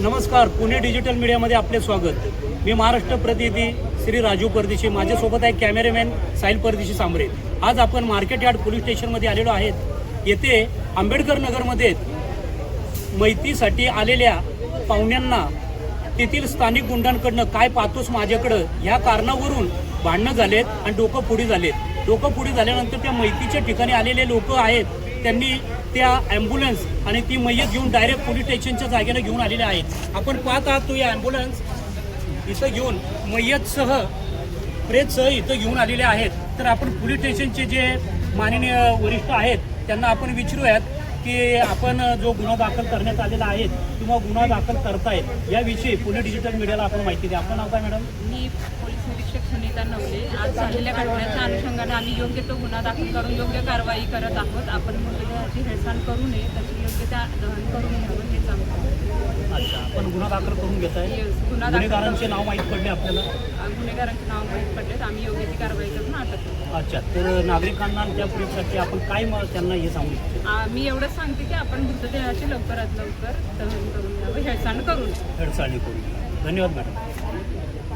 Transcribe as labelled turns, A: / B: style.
A: नमस्कार, पुणे डिजिटल मीडियामध्ये आपले स्वागत। मी महाराष्ट्र प्रतिनिधी श्री राजू परदेशी, माझ्यासोबत आहे कॅमेरामॅन साहिल परदेशी सांबरे। आज आपण मार्केट यार्ड पोलीस स्टेशनमध्ये आलेलो आहेत। येथे आंबेडकर नगरमध्ये मैतीसाठी आलेल्या पाहुण्यांना तेथील स्थानिक गुंडांकडनं काय पाहतोस माझ्याकडं ह्या कारणावरून भांडणं झालेत आणि डोकं पुढे झालेत। डोकं पुढे झाल्यानंतर त्या मैतीच्या ठिकाणी आलेले लोक आहेत, त्यांनी त्या ॲम्ब्युलन्स आणि ती मयत घेऊन डायरेक्ट पोलीस स्टेशनच्या जागेला घेऊन आलेले आहेत। आपण पाहत आहात तो या ॲम्ब्युलन्स इथं घेऊन मयतसह प्रेतसह इथं घेऊन आलेले आहेत। तर आपण पोलीस स्टेशनचे जे माननीय वरिष्ठ आहेत त्यांना आपण विचारूयात की आपण जो गुन्हा दाखल करण्यात आलेला आहे किंवा गुन्हा दाखल करतायत याविषयी पुणे डिजिटल मीडियाला आपण माहिती द्या। आपलं नाव काय मॅडम?
B: मी पोलीस निरीक्षक सुनीता नवले। आज झालेल्या घटनेच्या अनुषंगाने आम्ही योग्य तो गुन्हा दाखल करून योग्य कारवाई करत आहोत। आपण मृतदेहाची हेळसांड करू नये, त्याची योग्य त्या दहन करून घ्यावं हेच आमचं।
A: अच्छा, आपण गुन्हा दाखल करून घेत आहे। गुन्हेगारांचे नाव माहीत पडले आपल्याला?
B: गुन्हेगारांचे नाव माहीत पडलेत, आम्ही योग्य ती कारवाई करून अटक करू।
A: अच्छा, तर नागरिकांना त्या पोलिसांसाठी आपण काय त्यांना हे सांगू शकतो?
B: मी एवढंच सांगते की आपण मृतदेहाची लवकरात लवकर दहन करून घ्यावं, हेळसांड करून
A: हेळसांड करून। धन्यवाद मॅडम।